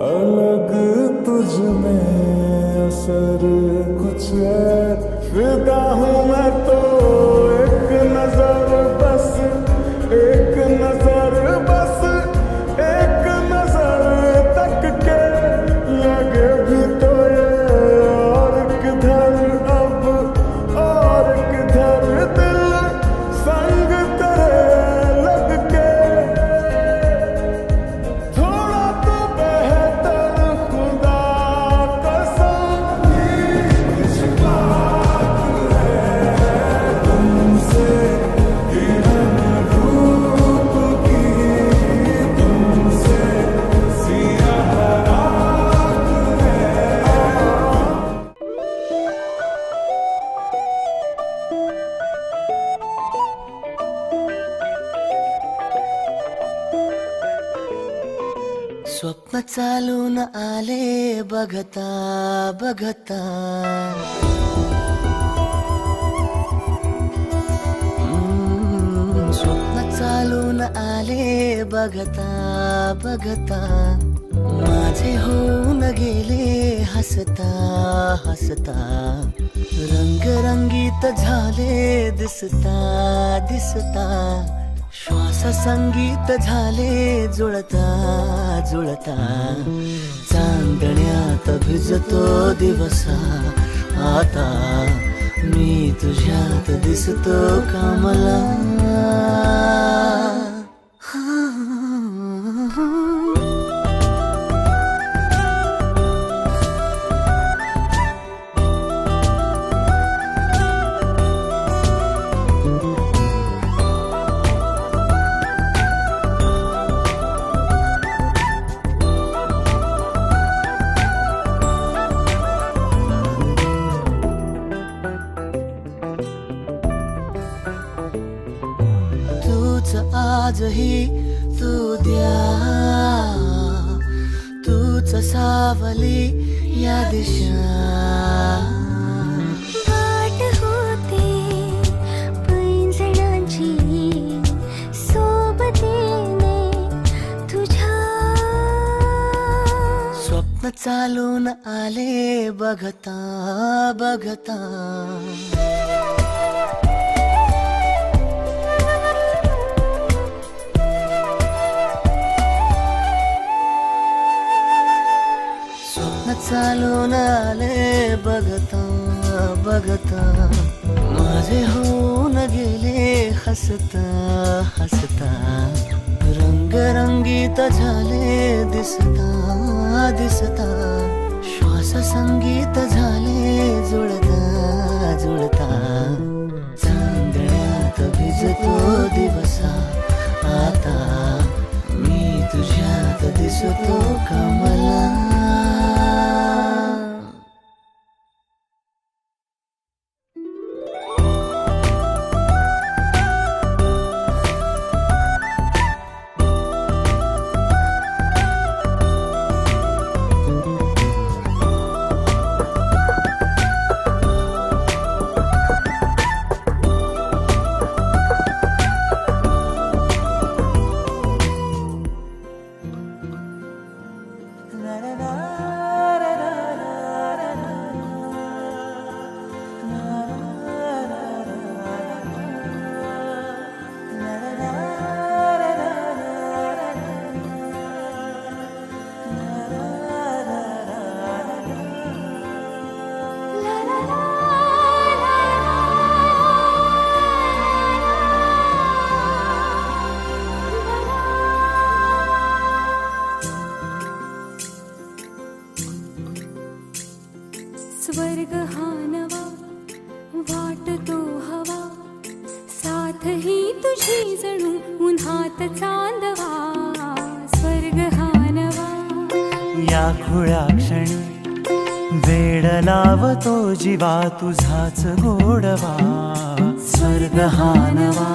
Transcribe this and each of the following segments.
अलग तुझ में असर कुछ है, फिदा हूँ मैं तो एक नजर बस, एक नजर बस, एक नजर तक के लगे भी तो ये और किधर अब, और किधर दिल संग तेरे लग के। थोड़ा तो बेहतर खुदा कसम इस बात है तुमसे कि हम रूप की, तुमसे सियाह रात है। स्वप्न चालून आले बघता बघता, स्वप्न चालून आले बघता बघता, माझे होऊन गेले हसता हसता, रंगरंगीत झाले दिसता दिसता, श्वास संगीत झाले जुळता जुळता, चांदण्यात भिजतो दिवसा आता, मी तुझ्यात दिसतो का मला? तूच आजही तू द्या, तूच सावली या दिशा, वाट होते पैंजणांची सोबतीने तुझ्या, स्वप्न चालून आले बघता बघता, स्वप्न चालून आले बघता बघता, माझे होऊन गेले हसता हसता, रंगरंगीत झाले दिसता दिसता, श्वास संगीत झाले जुळता जुळता, चांदण्यात भिजतो दिवसा आता, मी तुझ्यात दिसतो का मला? स्वर्ग हा नवा वाटतो हवा, साथ ही तुझी जणू उन्हात चांदवा, स्वर्ग हा नवा या खुळ्या क्षणी वेड लावतो जीवा तुझाच गोडवा, स्वर्ग हा नवा.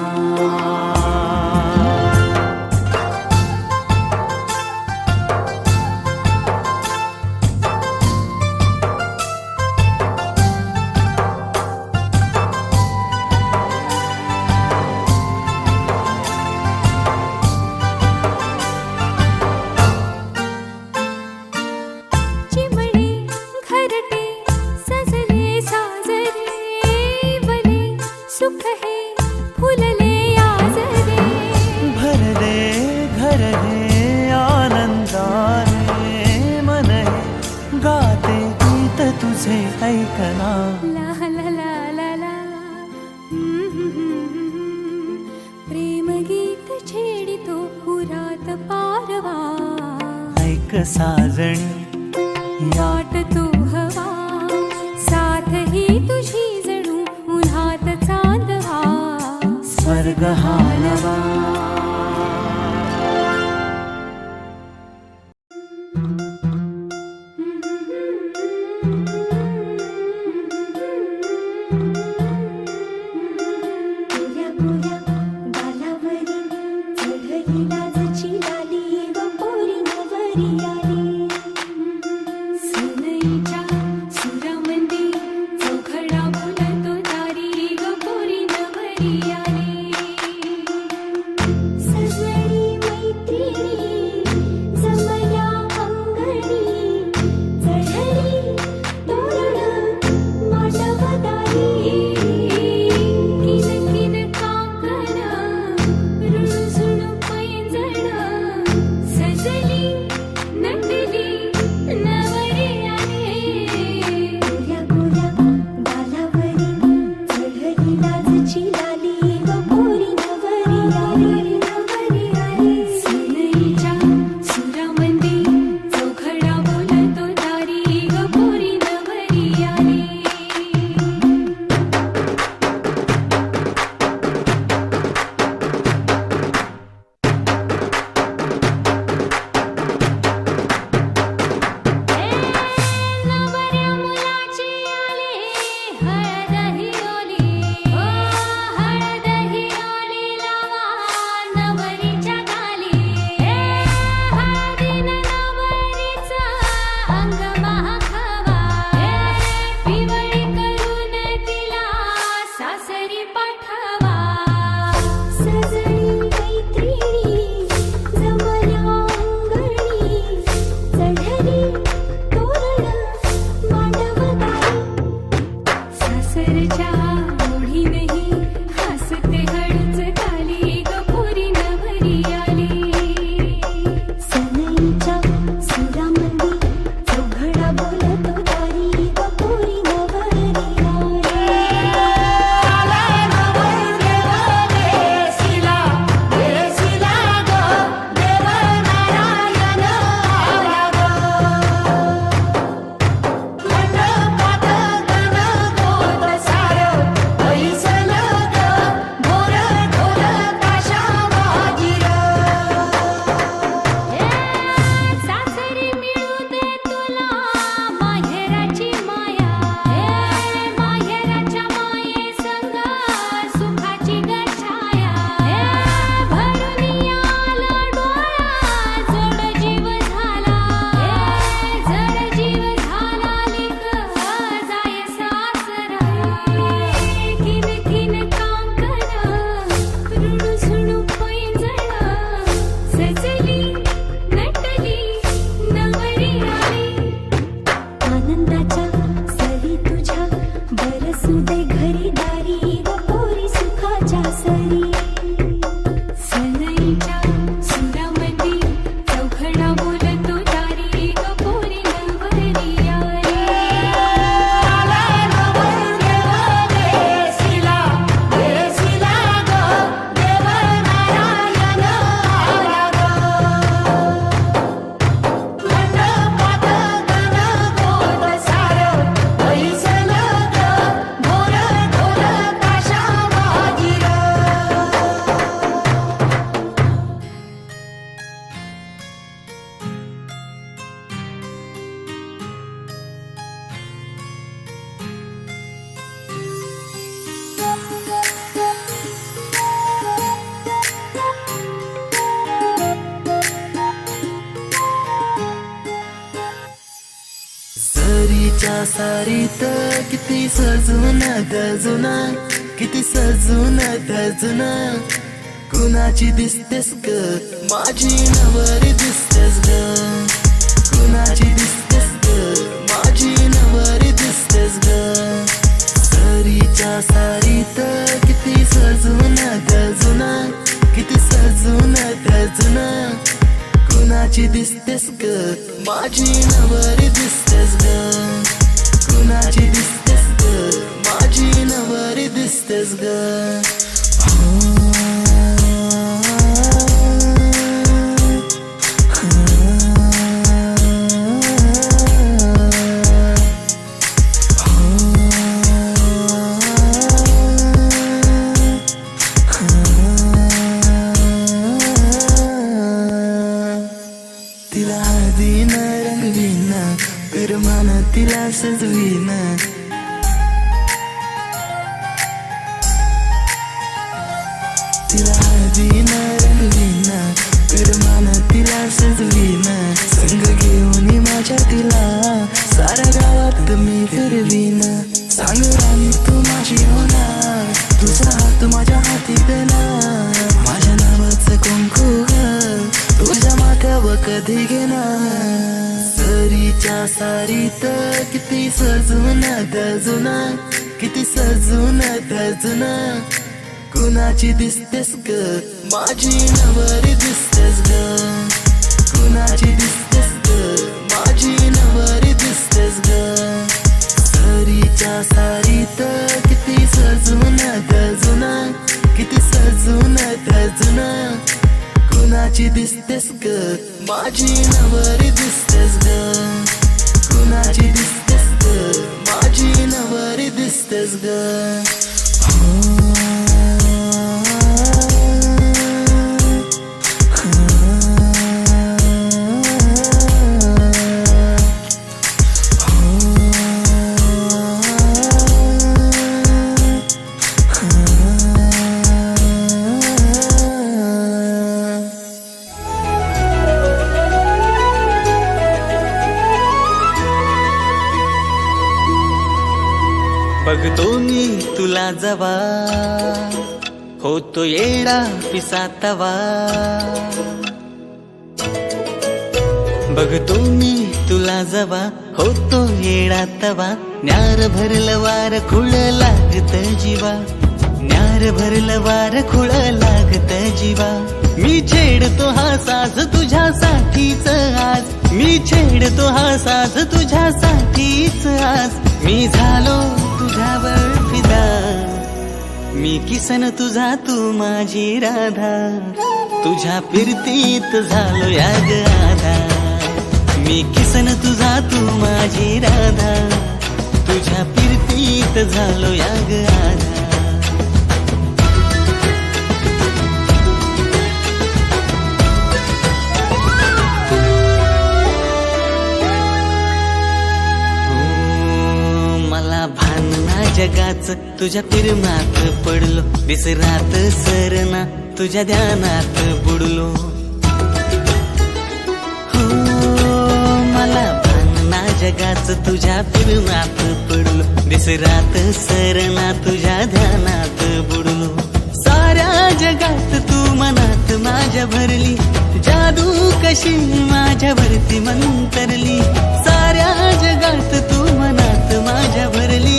एक साजणी वाट तो हवा साथ ही तुझी जणू उन्हात चांदवा स्वर्ग हा नवा गोऱ्या गोऱ्या गालावरी चढली लाजची लाली व पोरी नवरी आली सनईच्या सुरामंदी चौघडा बोलतो दारी ग पोरी नवरी आली सजनी मैत्रिणी जमल्या अंगणी चढली तोरण मांडवदारी किन किन काकण रुणझुण पैंजण सजली नटली नवरी आली गोऱ्या गोऱ्या गालावरी चढली लाजची लाली व पोरी नवरी आली नवरी आली सनईच्या सुरामंदी चौघडा बोलतो दारी ग पोरी नवरी आली नवऱ्या मुलाची आली हळद ही ओली ओ हळद ही ओली लावा नवरीच्या गाली हळदीनं नवरीचं अंग महाखावा पिवळी करून तिला सासरी पाठवा सजनी मैत्रिणी जमल्या अंगणी चढली तोरण मांडवदारी सासरच्या ओढीनही हसते हळूच खाली ग पोरी नवरी आली सनईच्या सुरामंदी चौघडा बोलतो दारी ग पोरी नवरी सासरी मिळू दे तुला माहेराची माया माहेराच्या माये संग सुखाची गछाया भरून आला डोळा जड जीव झाला जड जीव झाला लिक जाय सासरा किन किन कांकण रुणझुण पैंजण सजली नटली नवरी आली आनंदाच्या सरी तुझ्या बरसू दे घरी दारी व पोरी सुखाच्या सरी सनईच्या सुरामंदी चौघडा बोलतो दारी ग पोरी नवरी आली सरीच्या सारीत किती सजून गजुना किती सजून गजुना कुणाची दिसतेस ग माझी नवरी दिसतेस ग कुणाची दिसतेस ग माझी नवरी दिसतेस ग सरीच्या सारीत किती सजून गजुना किती सजून गजुना कुणाची दिसतेस ग माझी नवरी दिसतेस ग कुणाची दिसतेस ग माझी नवरी दिसतेस ग तिला हळदीनं रंगवीना करमाना तिला सजवीना तिला हळदीनं रंगवीना करमाना तिला सजवीना संग घेऊन माझ्या तिला साऱ्या गावात मी फिरवीना सांग राणी तू माझी होणार तुझा हात माझ्या हाती देणार माझ्या नावाचं कुंकू ग तुझ्या माथ्यावर कधी घेणार सरीच्या सारीत किती सजून दजुना किती सजून दजुना कुणाची दिसतेस ग माझी नवरी दिसतेस ग कुणाची दिसतेस ग माझी नवरी दिसतेस ग सरीच्या सारीत किती सजून दजुना किती सजून दजुना कुणाची दिसतेस ग माझी नवरी दिसतेस ग कुणाची दिसतेस ग माझी नवरी दिसतेस ग बघतो मी तुला जवा होतो येडा पिसातवा बघतो मी तुला जवा होतो येडा तवा न्यार भरलं वार खुळ लागत जीवा न्यार भरलं वार खुळ लागत जीवा मी छेडतो हा साज तुझ्यासाठीच आज मी छेडतो हा साज तुझ्यासाठीच आज मी झालो तुझ्यावर फिदा मी किसन तुझा तू माझी राधा तुझ्या फिरतीत झालो या ग आधा मी किसन तुझा तू माझी राधा तुझ्या फिरतीत झालो या ग आधा जगाच तुझ्या फिरमात पडलो विसरात सरना तुझ्या ध्यानात बुडलो हो मला भानना जगाच तुझ्या फिरमात पडलो विसरात सरना तुझ्या ध्यानात बुडलो साऱ्या जगात तू मनात माझ्या भरली जादू कशी माझ्यावरती मंतरली साऱ्या जगात तू मनात माझ्या भरली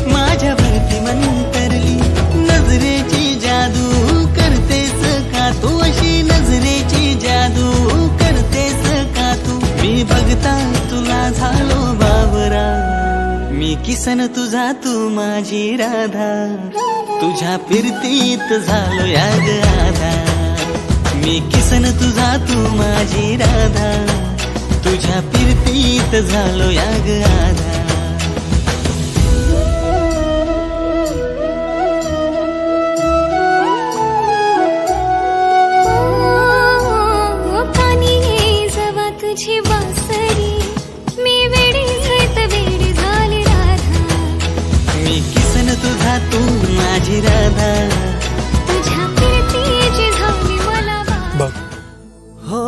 माझ्यावरती मंतरली नजरेची जादू करतेस का तू अशी नजरेची जादू करतेस का तू मी बघता तुला झालो बाबरा मी किसन तुझा तू माझी राधा तुझ्या फिरतीत झालो या ग आधा मी किसन तुझा तू माझी राधा तुझ्या फिरतीत झालो या ग आधा तुझी बासरी मी वेडी घेत वेडी झाली राधा मी किसन तुझा तू माझी राधा तुझ्या प्रीतीची झाली मला बघ हो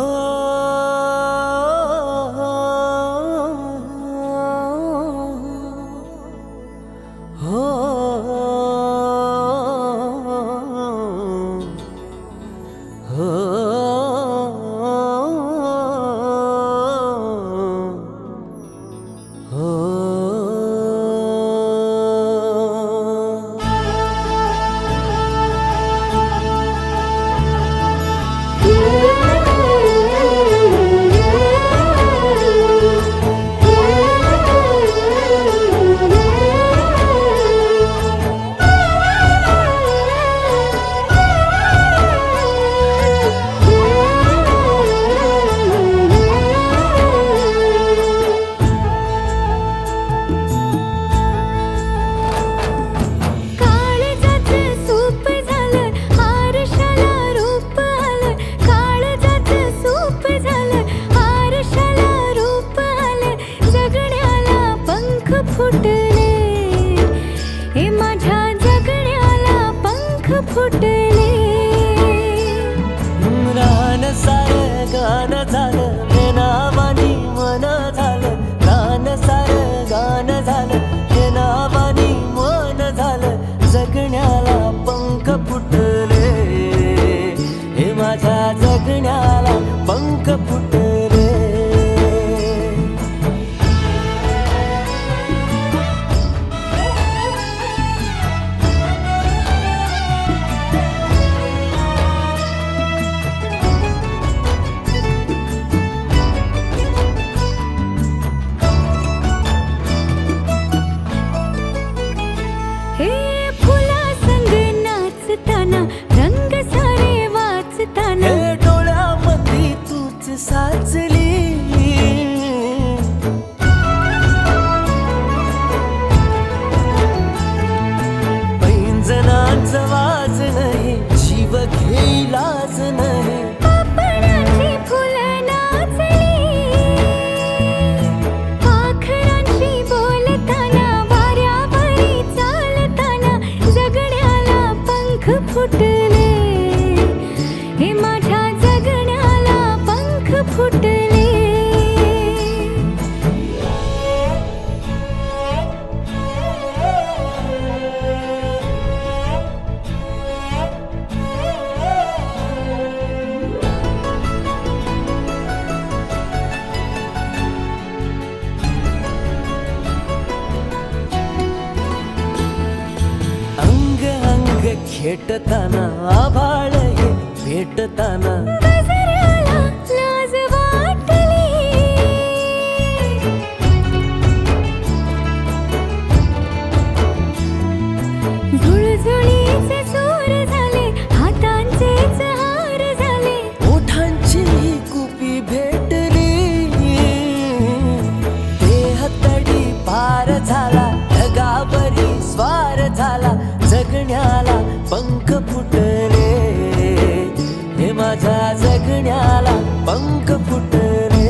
हो साचली. पैंजणांचं वाज नाही, जीव घेईलाच नाही. पापणाची फुलं नाचली, पाखरांची बोलताना, वाऱ्यावरी चालताना जगण्याला पंख फुटले. हे माझ्या जगण्याला पंख फुटले. अंग अंग खेटताना, आभाळ हे भेटताना. गजराला लाज वाटली, झुळझुळीचे सूर झाले, हातांचेच हार झाले. ओठांची कुपी भेटली, देह तडी पार झाला, ढगावरी स्वार झाला. जगण्याला पंख फुटले, हे माझ्या जगण्याला पंख फुटले.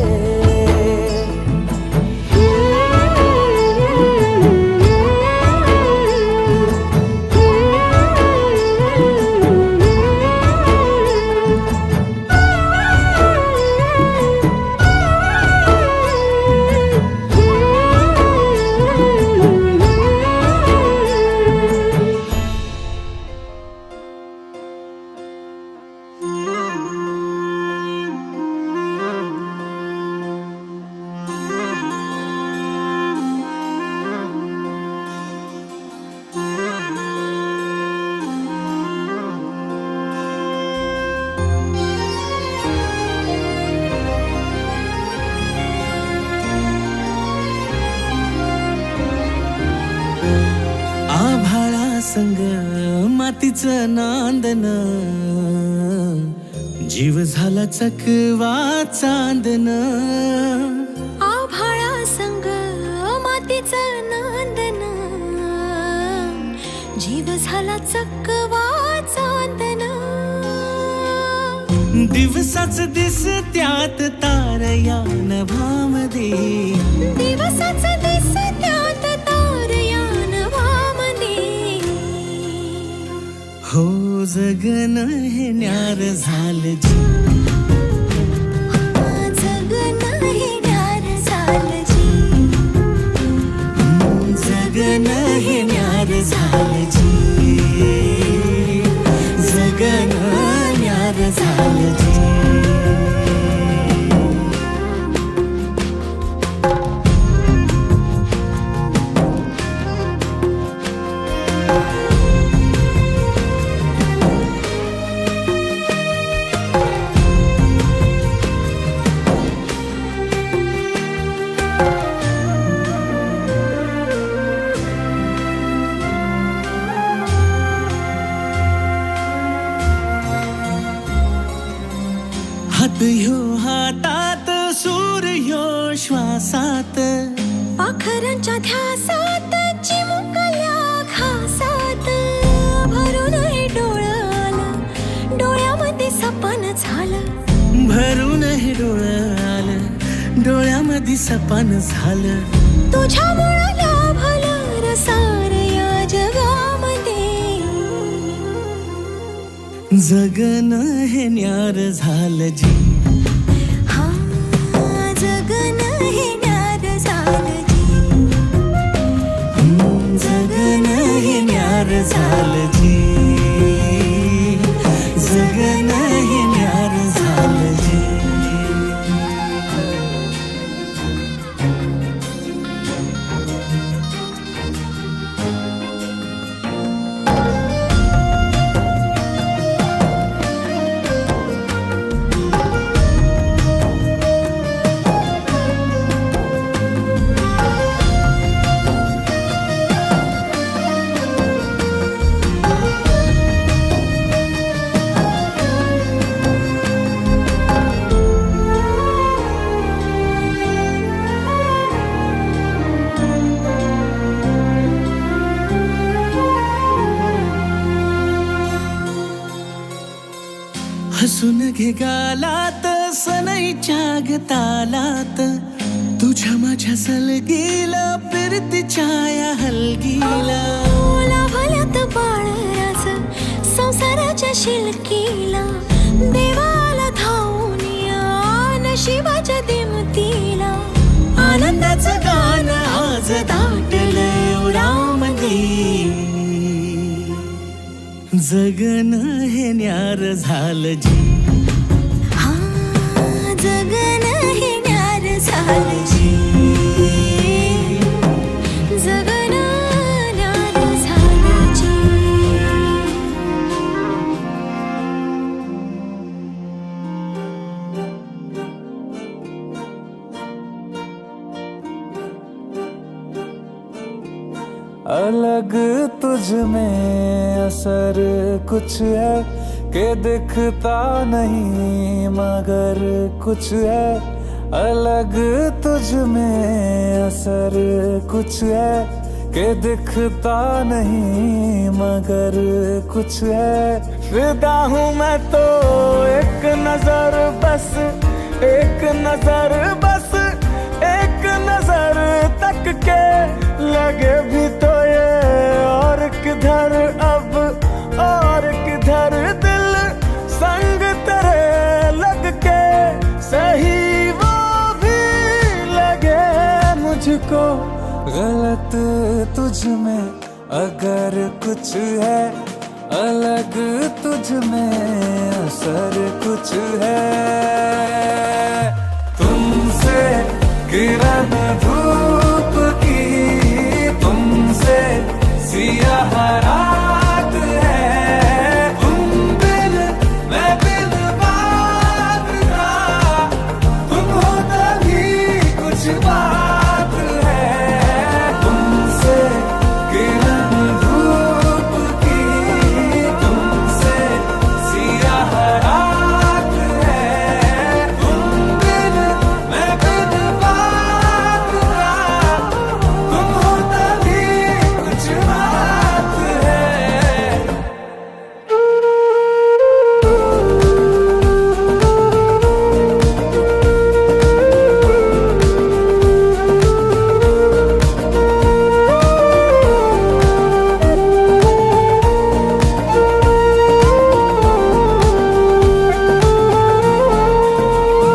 आभाळा संग मातीचं नांदन, जीव झाला चकवा चांदन. आभाळा संग मातीचं नांदन, जीव झाला चकवा चांदन. दिवसाच दिस त्यात तार या नभामध्ये, दिवसाच दिस त्यात तार या नभामध्ये. हो जगन हे न्यार झालं जी. जगन हे न्यार झालं जी. जगन हे न्यार झालं जी. जगन न्यार झालं जी. हात ह्यो हातात, सूर ह्यो श्वासात. पाखरांच्या ध्यासात, चिमुकल्या घासात. भरून हे डोळं आलं, डोळ्यामध्ये सपन झालं. भरून हे डोळं आलं, डोळ्यामध्ये सपन झालं. तुझ्यामुळं लाभलं रसार या जगामध्ये. जगन हे न्यार झालं जी. हा जगन हे न्यार झालं जी. जगन हे न्यार झालं जी. जगन हे न्यार झालं जी. गालात सनईच्या गतालात तुझ्या माझ्या सलगीला फिरतीच्या या हलगीला ओला भल्यात बाळराज संसाराच्या शिलकीला देवाला धावून या नशिबाच्या दिमतीला आनंदाचं गाणं आज दाटलंय उरामध्ये जगन हे न्यार झालं जी हा जगन हे न्यार झालं जी जगन न्यार झालं जी अलग तुझ में असर कुछ है कि दिखता नहीं मगर कुछ है अलग तुझ में असर कुछ है कि दिखता नहीं मगर कुछ है फिदा हूँ मैं तो एक नजर बस एक नजर बस एक नजर तक के लगे भी तो ये और किधर अब और किधर दिल संग तेरे लग के सही वो भी लगे मुझको गलत तुझ में अगर कुछ है अलग तुझ में असर कुछ है तुमसे किरण धूप की तुमसे सियाह रात है तुम बिन मैं बिन बात का तुम हो तभी कुछ बात है तुमसे किरण धूप की तुमसे सियाह रात है तुम बिन मैं बिन बात का तुम हो तभी कुछ बात है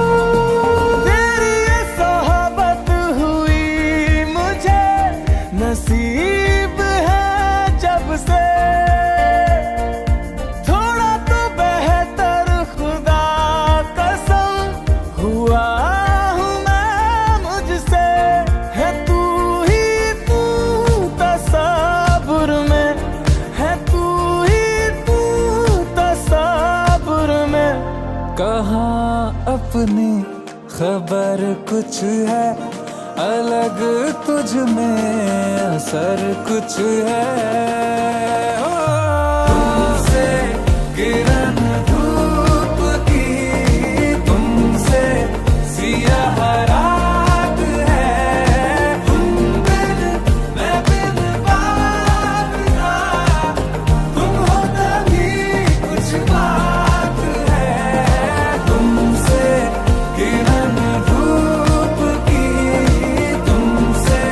तेरी ये सोहबत हुई मुझे नसीब है जब से थोड़ा तो बेहतर खुदा कसम हुआ हूँ मैं मुझसे है तू ही तू तसब्बुर में है तू ही तू तसब्बुर में कहाँ अपनी खबर कुछ है अलग तुझ में असर कुछ है तुमसे किरण धूप की तुमसे सियाह रात है तुम बिन मैं बिन बात का तुम हो तभी कुछ बात है तुमसे किरण धूप की तुमसे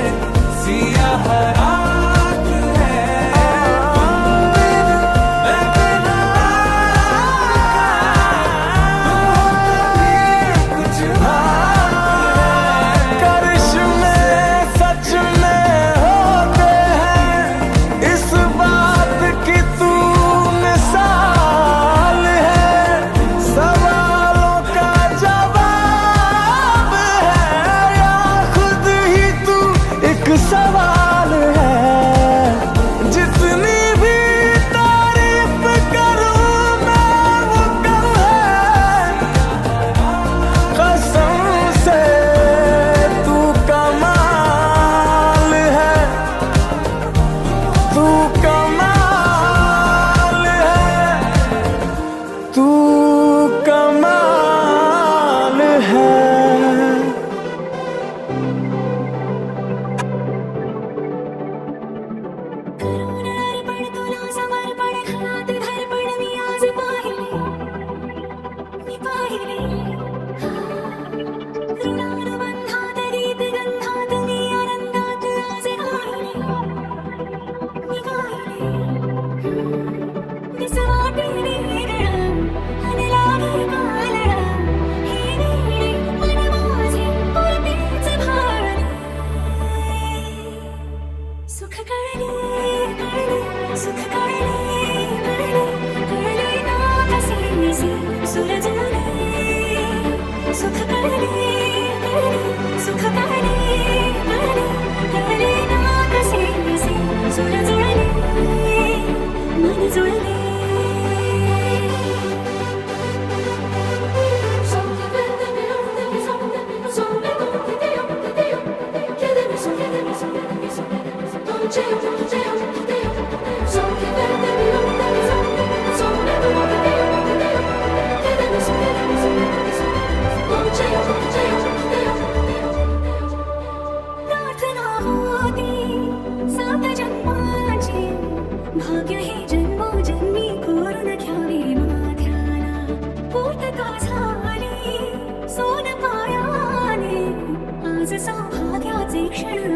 सियाह रात है तुम बिन मैं बिन तृणानुबंधात गीतगंधात मी आनंदात आज गायले मी गायले दिस वाटे वेगळं आणि लागे कालळं हे वेळे मन माझे पुरतेच भाळले सुख कळले कळले सुख कळले कळले कळले ना कसे नसे सुरजले सुख कळले कळले सुख कळले कळले कळले ना कसे नसे सुरजले मन जुळले प्रार्थना होती 7 जन्माची भाग्य हे जन्मोजन्मी कोरून घ्यावे माथ्याला पूर्तता झाली सोन पायाने आज सौभाग्याचे क्षण